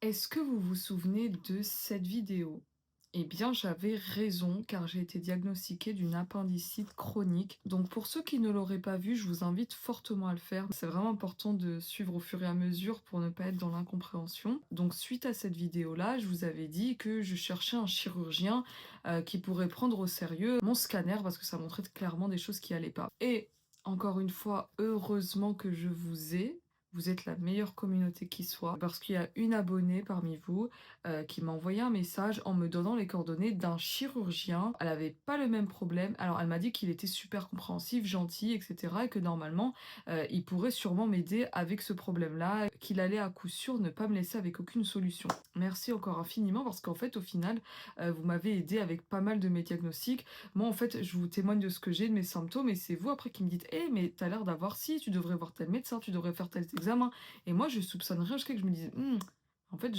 Est-ce que vous vous souvenez de cette vidéo? Eh bien, j'avais raison car j'ai été diagnostiquée d'une appendicite chronique. Donc, pour ceux qui ne l'auraient pas vu, je vous invite fortement à le faire. C'est vraiment important de suivre au fur et à mesure pour ne pas être dans l'incompréhension. Donc, suite à cette vidéo-là, je vous avais dit que je cherchais un chirurgien qui pourrait prendre au sérieux mon scanner parce que ça montrait clairement des choses qui allaient pas. Et encore une fois, heureusement que je vous ai. Vous êtes la meilleure communauté qui soit, parce qu'il y a une abonnée parmi vous qui m'a envoyé un message en me donnant les coordonnées d'un chirurgien. Elle avait pas le même problème. Alors, elle m'a dit qu'il était super compréhensif, gentil, etc. Et que normalement, il pourrait sûrement m'aider avec ce problème-là, qu'il allait à coup sûr ne pas me laisser avec aucune solution. Merci encore infiniment parce qu'en fait, au final, vous m'avez aidé avec pas mal de mes diagnostics. Moi, en fait, je vous témoigne de ce que j'ai, de mes symptômes, et c'est vous après qui me dites: «Eh, mais t'as l'air d'avoir ci, tu devrais voir tel médecin, tu devrais faire tel examen». Et moi, je soupçonne rien jusqu'à que je me dise: en fait,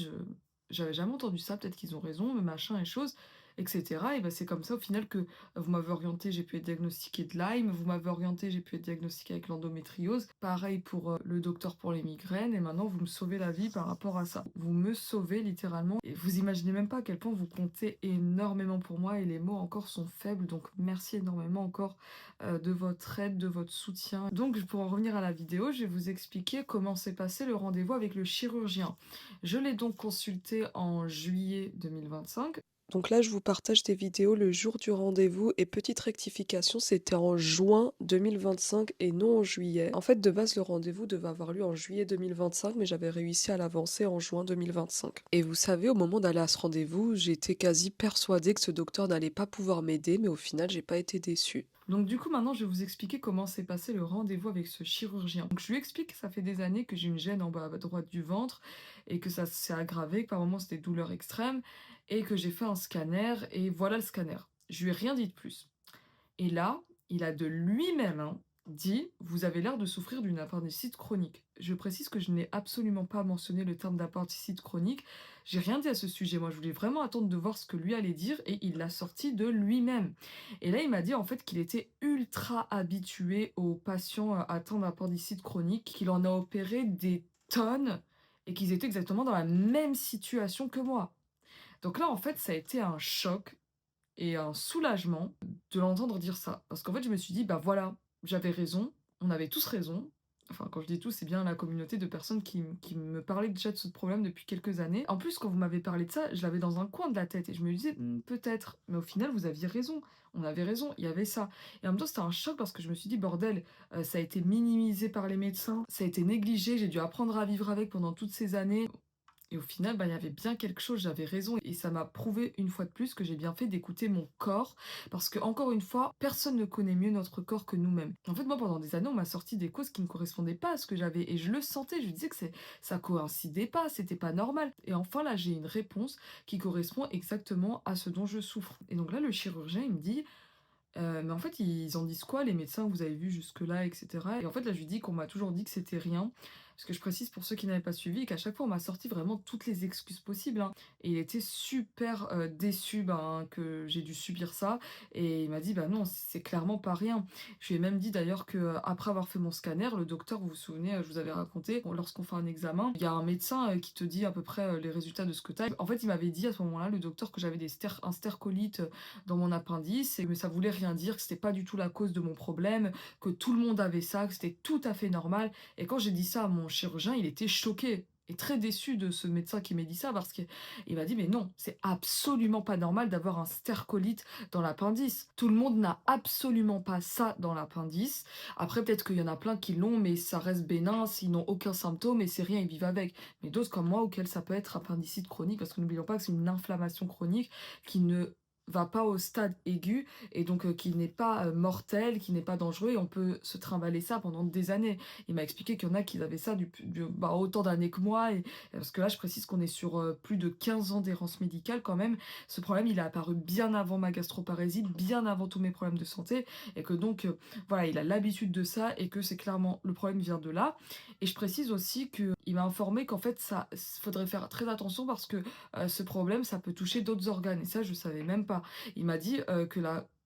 j'avais jamais entendu ça, peut-être qu'ils ont raison, mais machin et chose, et cetera». Et bah, c'est comme ça au final que vous m'avez orienté, j'ai pu être diagnostiquée de Lyme, vous m'avez orienté, j'ai pu être diagnostiquée avec l'endométriose. Pareil pour, le docteur pour les migraines, et maintenant vous me sauvez la vie par rapport à ça. Vous me sauvez littéralement, et vous imaginez même pas à quel point vous comptez énormément pour moi, et les mots encore sont faibles, donc merci énormément encore, de votre aide, de votre soutien. Donc pour en revenir à la vidéo, je vais vous expliquer comment s'est passé le rendez-vous avec le chirurgien. Je l'ai donc consulté en juillet 2025. Donc là, je vous partage des vidéos le jour du rendez-vous et petite rectification, c'était en juin 2025 et non en juillet. En fait, de base, le rendez-vous devait avoir lieu en juillet 2025, mais j'avais réussi à l'avancer en juin 2025. Et vous savez, au moment d'aller à ce rendez-vous, j'étais quasi persuadée que ce docteur n'allait pas pouvoir m'aider, mais au final, j'ai pas été déçue. Donc du coup, maintenant, je vais vous expliquer comment s'est passé le rendez-vous avec ce chirurgien. Donc je lui explique que ça fait des années que j'ai une gêne en bas à droite du ventre et que ça s'est aggravé, que par moments c'était douleur extrême, et que j'ai fait un scanner, et voilà le scanner. Je lui ai rien dit de plus. Et là, il a de lui-même, hein, dit: «Vous avez l'air de souffrir d'une appendicite chronique». Je précise que je n'ai absolument pas mentionné le terme d'appendicite chronique. J'ai rien dit à ce sujet. Moi, je voulais vraiment attendre de voir ce que lui allait dire, et il l'a sorti de lui-même. Et là, il m'a dit en fait qu'il était ultra habitué aux patients atteints d'appendicite chronique, qu'il en a opéré des tonnes et qu'ils étaient exactement dans la même situation que moi. Donc là, en fait, ça a été un choc et un soulagement de l'entendre dire ça. Parce qu'en fait, je me suis dit: «Bah, voilà, j'avais raison, on avait tous raison». Enfin, quand je dis tous, c'est bien la communauté de personnes qui me parlaient déjà de ce problème depuis quelques années. En plus, quand vous m'avez parlé de ça, je l'avais dans un coin de la tête et je me disais: Peut-être», mais au final, vous aviez raison. On avait raison, il y avait ça. Et en même temps, c'était un choc parce que je me suis dit: «Bordel, ça a été minimisé par les médecins, ça a été négligé, j'ai dû apprendre à vivre avec pendant toutes ces années». Et au final, bah, il y avait bien quelque chose, j'avais raison, et ça m'a prouvé une fois de plus que j'ai bien fait d'écouter mon corps, parce que encore une fois, personne ne connaît mieux notre corps que nous-mêmes. En fait, moi, pendant des années, on m'a sorti des causes qui ne correspondaient pas à ce que j'avais, et je le sentais, je disais que ça coïncidait pas, c'était pas normal. Et enfin, là, j'ai une réponse qui correspond exactement à ce dont je souffre. Et donc là, le chirurgien, il me dit: Mais en fait, ils en disent quoi les médecins que vous avez vus jusque-là, et cetera?» Et en fait, là, je lui dis qu'on m'a toujours dit que c'était rien. Parce que je précise pour ceux qui n'avaient pas suivi qu'à chaque fois, on m'a sorti vraiment toutes les excuses possibles, hein. Et il était super, déçu, ben, que j'ai dû subir ça, et il m'a dit: «Bah non, c'est clairement pas rien». Je lui ai même dit d'ailleurs que, après avoir fait mon scanner, le docteur, vous vous souvenez, je vous avais raconté, lorsqu'on fait un examen, il y a un médecin, qui te dit à peu près, les résultats de ce que tu as. En fait, il m'avait dit à ce moment-là, le docteur, que j'avais un stercolite, dans mon appendice, et mais ça voulait rien dire, que c'était pas du tout la cause de mon problème, que tout le monde avait ça, que c'était tout à fait normal. Et quand j'ai dit ça à mon chirurgien, il était choqué et très déçu de ce médecin qui m'a dit ça, parce qu'il m'a dit: «Mais non, c'est absolument pas normal d'avoir un stercolite dans l'appendice. Tout le monde n'a absolument pas ça dans l'appendice. Après, peut-être qu'il y en a plein qui l'ont, mais ça reste bénin, s'ils n'ont aucun symptôme et c'est rien, ils vivent avec. Mais d'autres comme moi, auxquels ça peut être appendicite chronique, parce que n'oublions pas que c'est une inflammation chronique qui ne va pas au stade aigu, et donc qui n'est pas, mortel, qui n'est pas dangereux, et on peut se trimballer ça pendant des années. Il m'a expliqué qu'il y en a qui avaient ça bah, autant d'années que moi, et parce que là, je précise qu'on est sur, plus de 15 ans d'errance médicale quand même. Ce problème, il est apparu bien avant ma gastroparésie, bien avant tous mes problèmes de santé, et que donc, voilà, il a l'habitude de ça, et que c'est clairement le problème vient de là. Et je précise aussi qu'il m'a informé qu'en fait, ça faudrait faire très attention parce que ce problème, ça peut toucher d'autres organes, et ça, je savais même pas. Il m'a dit, que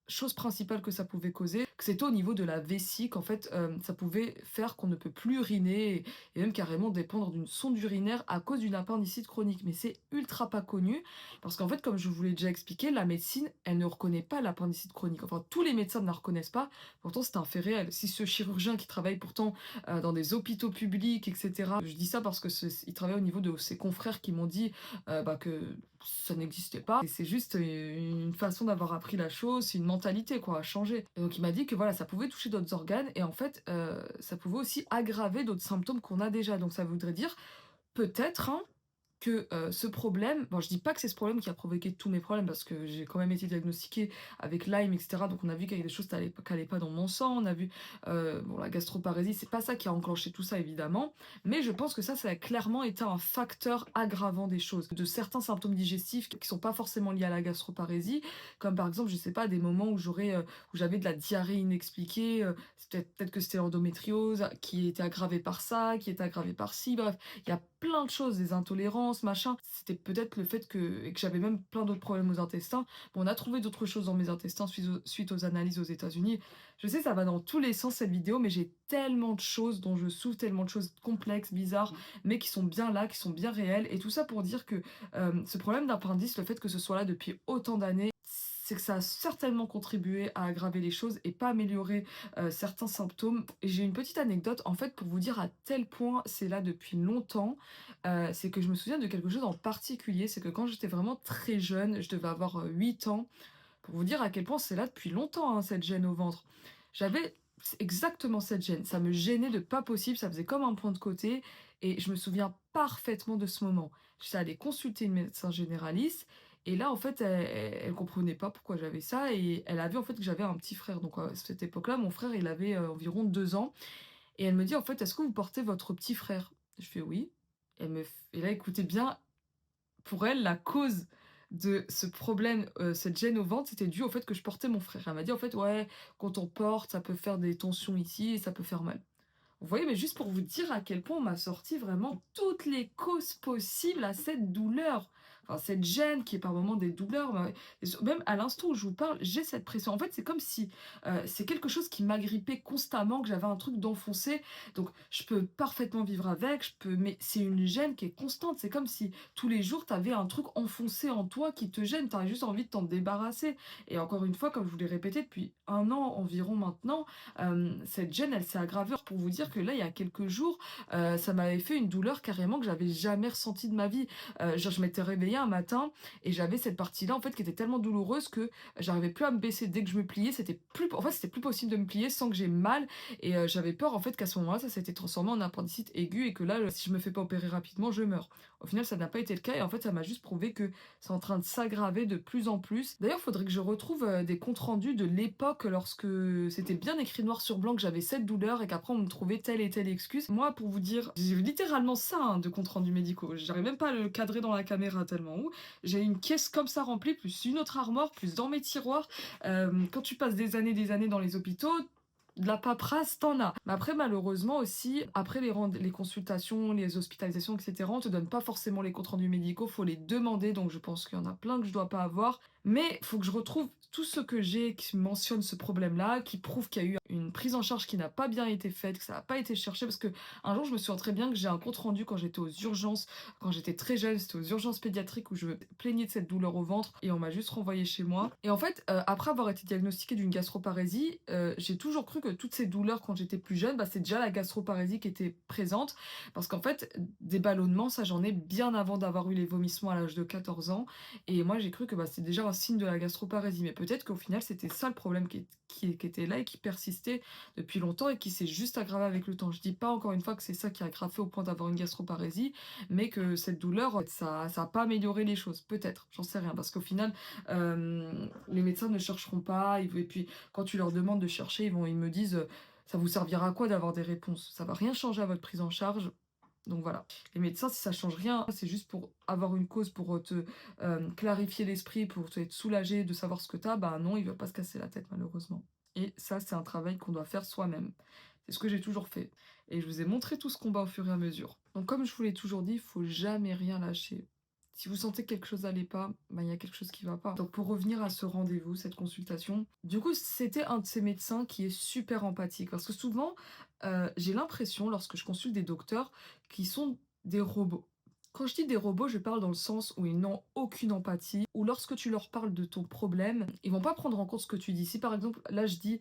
chose principale que ça pouvait causer, que c'était au niveau de la vessie, qu'en fait, ça pouvait faire qu'on ne peut plus uriner et même carrément dépendre d'une sonde urinaire à cause d'une appendicite chronique. Mais c'est ultra pas connu parce qu'en fait, comme je vous l'ai déjà expliqué, la médecine, elle ne reconnaît pas l'appendicite chronique. Enfin, tous les médecins ne la reconnaissent pas. Pourtant, c'est un fait réel. Si ce chirurgien qui travaille pourtant dans des hôpitaux publics, etc. Je dis ça parce que il travaille au niveau de ses confrères qui m'ont dit que ça n'existait pas. Et c'est juste une façon d'avoir appris la chose, c'est une mentalité quoi, à changer. Et donc il m'a dit que voilà, ça pouvait toucher d'autres organes et en fait, ça pouvait aussi aggraver d'autres symptômes qu'on a déjà. Donc ça voudrait dire peut-être, hein, que, ce problème bon je dis pas que c'est ce problème qui a provoqué tous mes problèmes parce que j'ai quand même été diagnostiquée avec Lyme et cetera, donc on a vu qu'il y avait des choses qui allaient pas dans mon sang, on a vu, bon la gastroparésie, c'est pas ça qui a enclenché tout ça évidemment, mais je pense que ça a clairement été un facteur aggravant des choses. De certains symptômes digestifs qui sont pas forcément liés à la gastroparésie, comme par exemple, je sais pas, des moments où où j'avais de la diarrhée inexpliquée, c'est peut-être que c'était l'endométriose qui était aggravée par ça, qui était aggravée par ci, bref. Il y a plein de choses, des intolérances, machin. C'était peut-être le fait que j'avais même plein d'autres problèmes aux intestins. Bon, on a trouvé d'autres choses dans mes intestins suite aux analyses aux États-Unis. Je sais, ça va dans tous les sens cette vidéo, mais j'ai tellement de choses dont je souffre, tellement de choses complexes, bizarres, mais qui sont bien là, qui sont bien réelles. Et tout ça pour dire que ce problème d'appendice, le fait que ce soit là depuis autant d'années, c'est que ça a certainement contribué à aggraver les choses et pas améliorer certains symptômes. Et j'ai une petite anecdote, en fait, pour vous dire à tel point c'est là depuis longtemps, c'est que je me souviens de quelque chose en particulier, c'est que quand j'étais vraiment très jeune, je devais avoir 8 ans, pour vous dire à quel point c'est là depuis longtemps, hein, cette gêne au ventre. J'avais exactement cette gêne, ça me gênait de pas possible, ça faisait comme un point de côté et je me souviens parfaitement de ce moment. J'étais allée consulter une médecin généraliste et là, en fait, elle comprenait pas pourquoi j'avais ça et elle a vu, en fait, que j'avais un petit frère. Donc, à cette époque-là, mon frère, il avait, environ 2 ans et elle me dit: «En fait, est-ce que vous portez votre petit frère?» Je fais: «Oui». Et là, écoutez bien, pour elle, la cause de ce problème, cette gêne au ventre, c'était dû au fait que je portais mon frère. Elle m'a dit: «En fait, ouais, quand on porte, ça peut faire des tensions ici et ça peut faire mal». Vous voyez? Mais juste pour vous dire à quel point on m'a sorti vraiment toutes les causes possibles à cette douleur. Enfin, cette gêne qui est par moments des douleurs, même à l'instant où je vous parle, j'ai cette pression. En fait, c'est comme si, c'est quelque chose qui m'agrippait constamment, que j'avais un truc d'enfoncé. Donc je peux parfaitement vivre avec, mais c'est une gêne qui est constante. C'est comme si tous les jours, tu avais un truc enfoncé en toi qui te gêne, tu as juste envie de t'en débarrasser. Et encore une fois, comme je vous l'ai répété depuis 1 an environ maintenant, cette gêne, elle s'est aggravée. Pour vous dire que là, il y a quelques jours, ça m'avait fait une douleur carrément que j'avais jamais ressentie de ma vie. Genre, je m'étais réveillée un matin et j'avais cette partie-là, en fait, qui était tellement douloureuse que j'arrivais plus à me baisser. Dès que je me pliais, c'était plus possible de me plier sans que j'ai mal et j'avais peur, en fait, qu'à ce moment-là, ça s'était transformé en appendicite aiguë et que là, si je me fais pas opérer rapidement, je meurs. Au final, ça n'a pas été le cas et en fait, ça m'a juste prouvé que c'est en train de s'aggraver de plus en plus. D'ailleurs, il faudrait que je retrouve, des comptes rendus de l'époque lorsque c'était bien écrit noir sur blanc que j'avais cette douleur et qu'après on me trouvait telle et telle excuse. Moi, pour vous dire, j'ai littéralement ça, hein, de comptes rendus médicaux. J'arrive même pas à le cadrer dans la caméra tellement où. J'ai une caisse comme ça remplie, plus une autre armoire, plus dans mes tiroirs. Quand tu passes des années dans les hôpitaux, de la paperasse, t'en as. Mais après, malheureusement aussi, après les consultations, les hospitalisations, etc., on te donne pas forcément les comptes rendus médicaux, faut les demander, donc je pense qu'il y en a plein que je dois pas avoir. Mais faut que je retrouve tout ce que j'ai qui mentionne ce problème-là, qui prouve qu'il y a eu une prise en charge qui n'a pas bien été faite, que ça n'a pas été cherché, parce que un jour, je me souviens très bien que j'ai un compte rendu quand j'étais aux urgences, quand j'étais très jeune, c'était aux urgences pédiatriques où je me plaignais de cette douleur au ventre et on m'a juste renvoyée chez moi. Et en fait, après avoir été diagnostiquée d'une gastroparésie, j'ai toujours cru que toutes ces douleurs quand j'étais plus jeune, c'est déjà la gastroparésie qui était présente, parce qu'en fait, des ballonnements, ça j'en ai bien avant d'avoir eu les vomissements à l'âge de 14 ans. Et moi, j'ai cru que c'était déjà un signe de la gastroparésie. Mais peut-être qu'au final, c'était ça le problème qui était là et qui persistait depuis longtemps et qui s'est juste aggravé avec le temps. Je dis pas encore une fois que c'est ça qui a aggravé au point d'avoir une gastroparésie, mais que cette douleur, ça a pas amélioré les choses. Peut-être, j'en sais rien. Parce qu'au final, les médecins ne chercheront pas. Et puis, quand tu leur demandes de chercher, ils me disent ça vous servira à quoi d'avoir des réponses? Ça va rien changer à votre prise en charge. Donc voilà. Les médecins, si ça change rien, c'est juste pour avoir une cause, pour te clarifier l'esprit, pour te être soulagé de savoir ce que tu as, bah non, il ne va pas se casser la tête malheureusement. Et ça, c'est un travail qu'on doit faire soi-même. C'est ce que j'ai toujours fait. Et je vous ai montré tout ce combat au fur et à mesure. Donc comme je vous l'ai toujours dit, il faut jamais rien lâcher. Si vous sentez que quelque chose n'allait pas, bah, il y a quelque chose qui va pas. Donc pour revenir à ce rendez-vous, cette consultation, du coup, c'était un de ces médecins qui est super empathique. Parce que souvent, j'ai l'impression, lorsque je consulte des docteurs, qu'ils sont des robots. Quand je dis des robots, je parle dans le sens où ils n'ont aucune empathie, ou lorsque tu leur parles de ton problème, ils vont pas prendre en compte ce que tu dis. Si par exemple, là je dis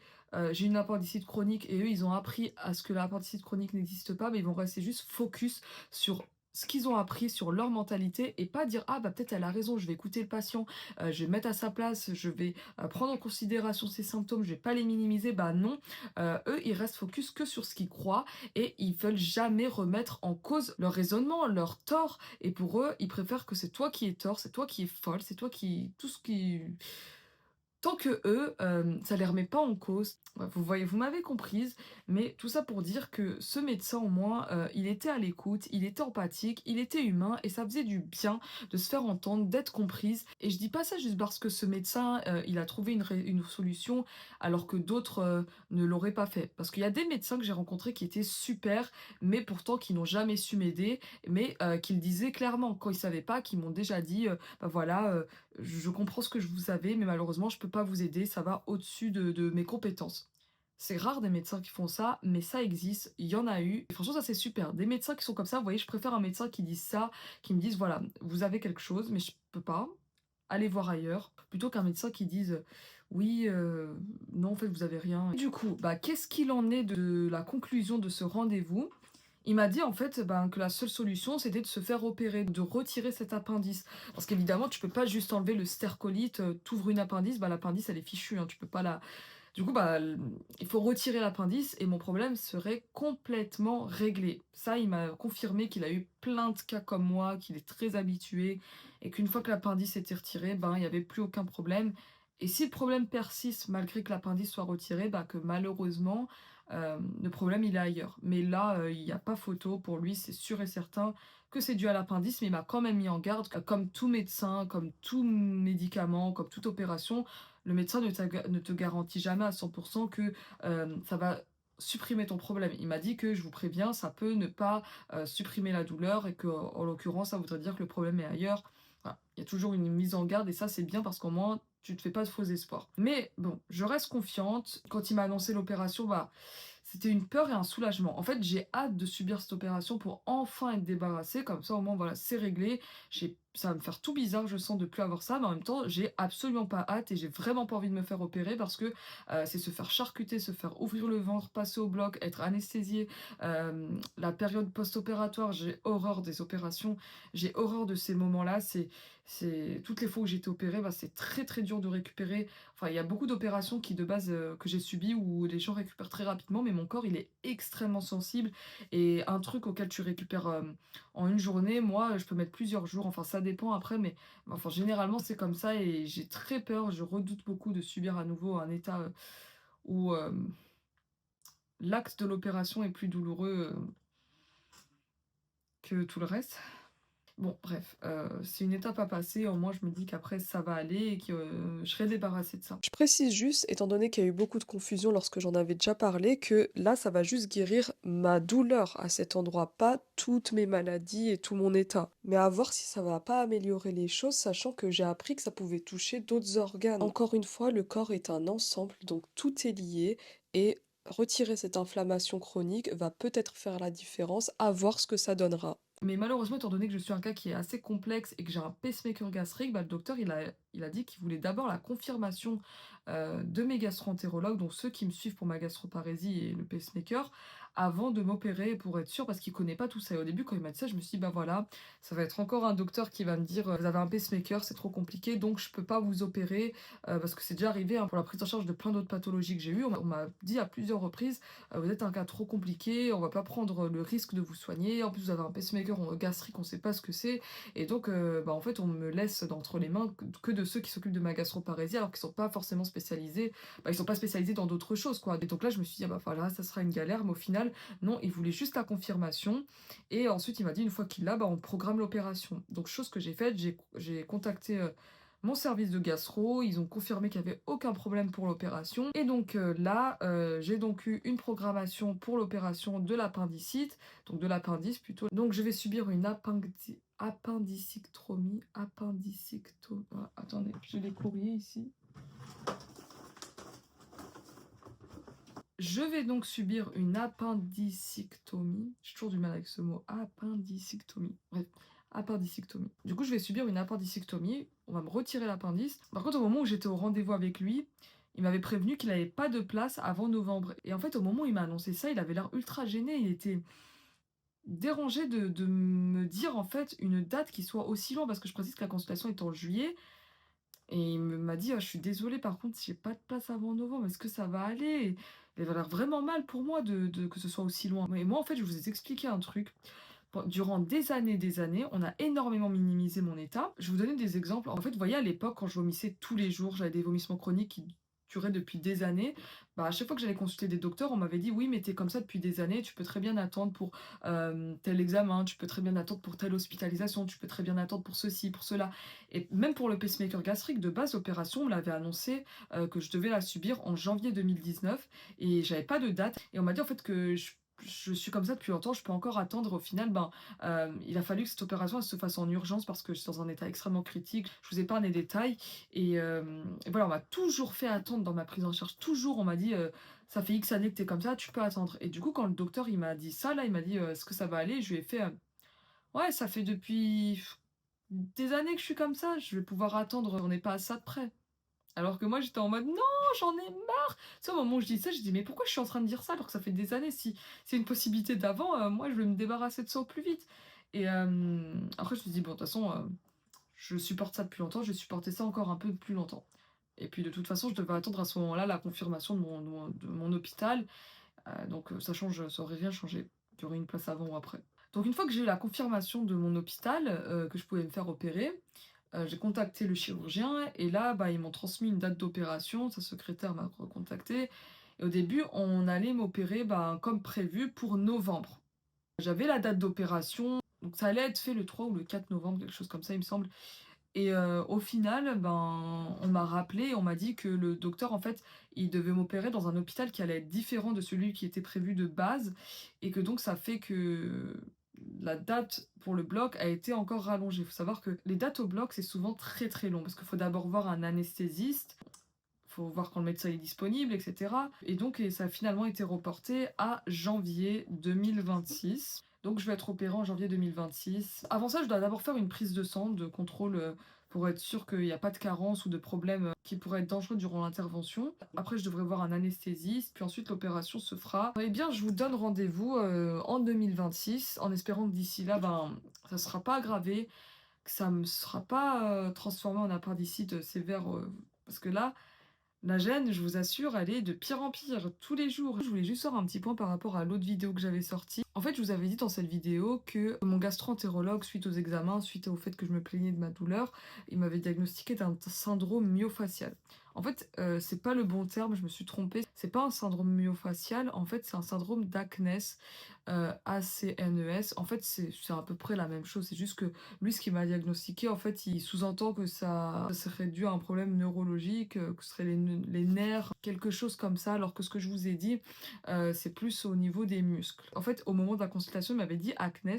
j'ai une appendicite chronique et eux ils ont appris à ce que l'appendicite chronique n'existe pas, mais ils vont rester juste focus sur ce qu'ils ont appris, sur leur mentalité et pas dire ah bah peut-être elle a raison, je vais écouter le patient, je vais me mettre à sa place, je vais prendre en considération ses symptômes, je vais pas les minimiser. Bah non, eux ils restent focus que sur ce qu'ils croient et ils veulent jamais remettre en cause leur raisonnement, leur tort. Et pour eux, ils préfèrent que c'est toi qui es tort, c'est toi qui es folle, c'est toi qui tout ce qui tant que eux, ça les remet pas en cause. Ouais, vous voyez, vous m'avez comprise, mais tout ça pour dire que ce médecin au moins, il était à l'écoute, il était empathique, il était humain et ça faisait du bien de se faire entendre, d'être comprise. Et je dis pas ça juste parce que ce médecin, il a trouvé une solution alors que d'autres, ne l'auraient pas fait. Parce qu'il y a des médecins que j'ai rencontrés qui étaient super, mais pourtant qui n'ont jamais su m'aider, mais qui le disaient clairement. Quand ils savaient pas, qui m'ont déjà dit, «Bah voilà, je comprends ce que je vous avez, mais malheureusement, je peux pas vous aider, ça va au-dessus de mes compétences». C'est rare des médecins qui font ça, mais ça existe, il y en a eu. Et franchement, ça c'est super. Des médecins qui sont comme ça, vous voyez, je préfère un médecin qui dise ça, qui me dise voilà, vous avez quelque chose, mais je peux pas, allez voir ailleurs, plutôt qu'un médecin qui dise oui, non, en fait, vous avez rien. Du coup, bah, qu'est-ce qu'il en est de la conclusion de ce rendez-vous? Il m'a dit en fait, ben, que la seule solution, c'était de se faire opérer, de retirer cet appendice. Parce qu'évidemment, tu peux pas juste enlever le stercolite, tu une appendice, bah, l'appendice elle est fichue, hein, tu peux pas la du coup, bah, il faut retirer l'appendice et mon problème serait complètement réglé. Ça, il m'a confirmé qu'il a eu plein de cas comme moi, qu'il est très habitué et qu'une fois que l'appendice était retiré, ben, il y avait plus aucun problème. Et si le problème persiste malgré que l'appendice soit retiré, bah, que malheureusement, le problème il est ailleurs. Mais là, il y a pas photo pour lui, c'est sûr et certain que c'est dû à l'appendice, mais il m'a quand même mis en garde, comme tout médecin, comme tout médicament, comme toute opération, le médecin ne te garantit jamais à 100% que, ça va supprimer ton problème. Il m'a dit que: «Je vous préviens, ça peut ne pas, supprimer la douleur» et qu'en l'occurrence, ça voudrait dire que le problème est ailleurs. Voilà, il y a toujours une mise en garde et ça, c'est bien parce qu'au moins, tu te fais pas de faux espoirs. Mais bon, je reste confiante. Quand il m'a annoncé l'opération, bah, c'était une peur et un soulagement. En fait, j'ai hâte de subir cette opération pour enfin être débarrassée. Comme ça, au moins, voilà, c'est réglé. Ça va me faire tout bizarre, je sens, de plus avoir ça. Mais en même temps, j'ai absolument pas hâte et j'ai vraiment pas envie de me faire opérer parce que c'est se faire charcuter, se faire ouvrir le ventre, passer au bloc, être anesthésié. La période post-opératoire, j'ai horreur des opérations. J'ai horreur de ces moments-là. Toutes les fois où j'ai été opérée, bah, c'est très très dur de récupérer. Enfin, il y a beaucoup d'opérations qui, de base, que j'ai subies où les gens récupèrent très rapidement, mais mon corps, il est extrêmement sensible et un truc auquel tu récupères, en une journée, moi, je peux mettre plusieurs jours. Enfin, ça dépend après, mais enfin, généralement, c'est comme ça et j'ai très peur. Je redoute beaucoup de subir à nouveau un état, où, l'acte de l'opération est plus douloureux, que tout le reste. Bon, bref, c'est une étape à passer. Au moins, je me dis qu'après, ça va aller et que, je serai débarrassée de ça. Je précise juste, étant donné qu'il y a eu beaucoup de confusion lorsque j'en avais déjà parlé, que là, ça va juste guérir ma douleur à cet endroit, pas toutes mes maladies et tout mon état. Mais à voir si ça va pas améliorer les choses, sachant que j'ai appris que ça pouvait toucher d'autres organes. Encore une fois, le corps est un ensemble, donc tout est lié et retirer cette inflammation chronique va peut-être faire la différence, à voir ce que ça donnera. Mais malheureusement, étant donné que je suis un cas qui est assez complexe et que j'ai un pacemaker gastrique, bah, le docteur, il a dit qu'il voulait d'abord la confirmation de mes gastro-entérologues, donc ceux qui me suivent pour ma gastroparésie et le pacemaker, avant de m'opérer pour être sûr, parce qu'il connaît pas tout ça. Et au début, quand il m'a dit ça, je me suis dit, bah voilà, ça va être encore un docteur qui va me dire, vous avez un pacemaker, c'est trop compliqué, donc je peux pas vous opérer, parce que c'est déjà arrivé hein, pour la prise en charge de plein d'autres pathologies que j'ai eues. On m'a dit à plusieurs reprises, vous êtes un cas trop compliqué, on va pas prendre le risque de vous soigner. En plus, vous avez un pacemaker gastrique, on sait pas ce que c'est. Et donc, bah, en fait, on me laisse d'entre les mains que de ceux qui s'occupent de ma gastroparésie, alors qu'ils sont pas forcément spécialisés. Bah, ils sont pas spécialisés dans d'autres choses, quoi. Et donc là, je me suis dit, ah bah voilà, ça sera une galère. Mais au final, non, il voulait juste la confirmation. Et ensuite, il m'a dit, une fois qu'il l'a, bah, on programme l'opération. Donc, chose que j'ai faite, j'ai contacté mon service de gastro, ils ont confirmé qu'il y avait aucun problème pour l'opération et donc là, j'ai donc eu une programmation pour l'opération de l'appendicite, donc de l'appendice plutôt. Donc je vais subir une appendicectomie. Ah, attendez, j'ai les courriers ici. Je vais donc subir une appendicectomie. J'ai toujours du mal avec ce mot, appendicectomie. Bref, appendicectomie. Du coup, je vais subir une appendicectomie. On va me retirer l'appendice. Par contre, au moment où j'étais au rendez-vous avec lui, il m'avait prévenu qu'il n'avait pas de place avant novembre. Et en fait, au moment où il m'a annoncé ça, il avait l'air ultra gêné. Il était dérangé de me dire en fait une date qui soit aussi loin parce que je précise que la consultation est en juillet. Et m'a dit: «Ah, je suis désolée, par contre, j'ai pas de place avant novembre, est-ce que ça va aller?» Et il avait l'air vraiment mal pour moi de que ce soit aussi loin. Et moi, en fait, je vous ai expliqué un truc. Durant des années, on a énormément minimisé mon état. Je vais vous donner des exemples. En fait, vous voyez, à l'époque, quand je vomissais tous les jours, j'avais des vomissements chroniques qui duraient depuis des années. Bah, à chaque fois que j'allais consulter des docteurs, on m'avait dit: «Oui, mais t'es comme ça depuis des années, tu peux très bien attendre pour tel examen, tu peux très bien attendre pour telle hospitalisation, tu peux très bien attendre pour ceci, pour cela». Et même pour le pacemaker gastrique, de base, l'opération, on me l'avait annoncé que je devais la subir en janvier 2019 et j'avais pas de date. Et on m'a dit en fait que je suis comme ça depuis longtemps, je peux encore attendre. Au final, ben, il a fallu que cette opération elle se fasse en urgence parce que je suis dans un état extrêmement critique. Je vous épargne les détails et voilà, on m'a toujours fait attendre dans ma prise en charge. Toujours, on m'a dit, «Ça fait X années que tu es comme ça, tu peux attendre». Et du coup, quand le docteur, il m'a dit ça là, il m'a dit: «Est-ce que ça va aller?» Je lui ai fait: «Ouais, ça fait depuis des années que je suis comme ça, je vais pouvoir attendre, on n'est pas à ça de près». Alors que moi, j'étais en mode: «Non, j'en ai marre!» Tu sais, au moment où je dis ça, je dis: «Mais pourquoi je suis en train de dire ça alors que ça fait des années? Si c'est une possibilité d'avant, moi, je veux me débarrasser de ça au plus vite». Et après, je me suis dit: «Bon, de toute façon, je supporte ça depuis longtemps, je vais supporter ça encore un peu plus longtemps». Et puis, de toute façon, je devais attendre à ce moment-là la confirmation de mon hôpital, donc ça aurait rien changé. Il y aurait une place avant ou après. Donc une fois que j'ai eu la confirmation de mon hôpital, que je pouvais me faire opérer, j'ai contacté le chirurgien et là, bah, ils m'ont transmis une date d'opération, sa secrétaire m'a recontacté et au début, on allait m'opérer, ben, comme prévu pour novembre. J'avais la date d'opération, donc ça allait être fait le 3 ou le 4 novembre, quelque chose comme ça, il me semble. Et au final, ben, on m'a rappelé et on m'a dit que le docteur, en fait, il devait m'opérer dans un hôpital qui allait être différent de celui qui était prévu de base et que donc ça fait que la date pour le bloc a été encore rallongée. Il faut savoir que les dates au bloc, c'est souvent très, très long parce qu'il faut d'abord voir un anesthésiste, il faut voir quand le médecin est disponible et cetera. Et donc ça a finalement été reporté à janvier 2026. Donc je vais être opérée en janvier 2026. Avant ça, je dois d'abord faire une prise de sang, de contrôle, pour être sûr qu'il n'y a pas de carence ou de problème, qui pourraient être dangereux durant l'intervention. Après, je devrais voir un anesthésiste, puis ensuite l'opération se fera. Eh bien, je vous donne rendez-vous, en 2026, en espérant que d'ici là, ben, ça ne sera pas aggravé, que ça ne me sera pas, transformé en appendicite, sévère, parce que là, la gêne, je vous assure, elle est de pire en pire, tous les jours. Je voulais juste faire un petit point par rapport à l'autre vidéo que j'avais sortie. En fait, je vous avais dit dans cette vidéo que mon gastro-entérologue, suite aux examens, suite au fait que je me plaignais de ma douleur, il m'avait diagnostiqué d'un syndrome myofacial. En fait, c'est pas le bon terme, je me suis trompée. C'est pas un syndrome myofacial, en fait, c'est un syndrome d'Acnes, ACNES. En fait, c'est à peu près la même chose. C'est juste que lui, ce qu'il m'a diagnostiqué, en fait, il sous-entend que ça serait dû à un problème neurologique, que ce serait les nerfs, quelque chose comme ça, alors que ce que je vous ai dit, c'est plus au niveau des muscles. En fait, au moment de la consultation, il m'avait dit acné,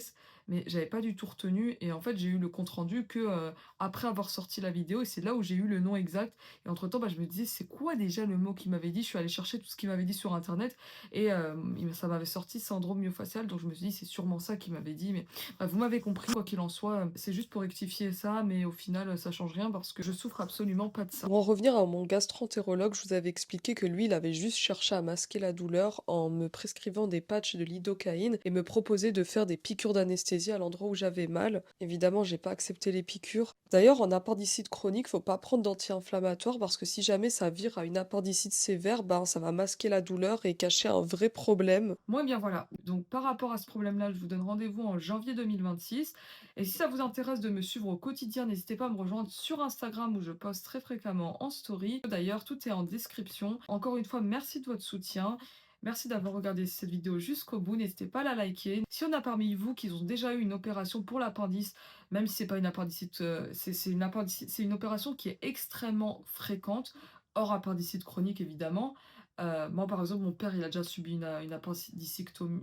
mais j'avais pas du tout retenu et en fait, j'ai eu le compte rendu que, après avoir sorti la vidéo et c'est là où j'ai eu le nom exact et entre temps, bah, je me disais: «C'est quoi déjà le mot qu'il m'avait dit?» Je suis allée chercher tout ce qu'il m'avait dit sur internet et ça m'avait sorti syndrome myofascial, donc je me suis dit: «C'est sûrement ça qu'il m'avait dit», mais bah, vous m'avez compris, quoi qu'il en soit, c'est juste pour rectifier ça, mais au final, ça change rien parce que je souffre absolument pas de ça. Pour en revenir à mon gastro-entérologue, je vous avais expliqué que lui, il avait juste cherché à masquer la douleur en me prescrivant des patchs de lidocaïne et me proposait de faire des piqûres d'anesthésie à l'endroit où j'avais mal. Évidemment, j'ai pas accepté les piqûres. D'ailleurs, en appendicite chronique, faut pas prendre d'anti-inflammatoire parce que si jamais ça vire à une appendicite sévère, ben ça va masquer la douleur et cacher un vrai problème. Moi, eh bien voilà, donc par rapport à ce problème-là, je vous donne rendez-vous en janvier 2026 et si ça vous intéresse de me suivre au quotidien, n'hésitez pas à me rejoindre sur Instagram où je poste très fréquemment en story. D'ailleurs, tout est en description. Encore une fois, merci de votre soutien Merci d'avoir regardé cette vidéo jusqu'au bout. N'hésitez pas à la liker. Si on a parmi vous qui ont déjà eu une opération pour l'appendice, même si c'est pas une appendicite, c'est une opération qui est extrêmement fréquente, hors appendicite chronique évidemment. Moi par exemple, mon père il a déjà subi une appendicectomie,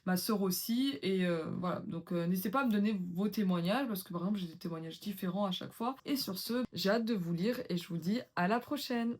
ma sœur aussi, et voilà. Donc n'hésitez pas à me donner vos témoignages parce que par exemple j'ai des témoignages différents à chaque fois. Et sur ce, j'ai hâte de vous lire et je vous dis à la prochaine.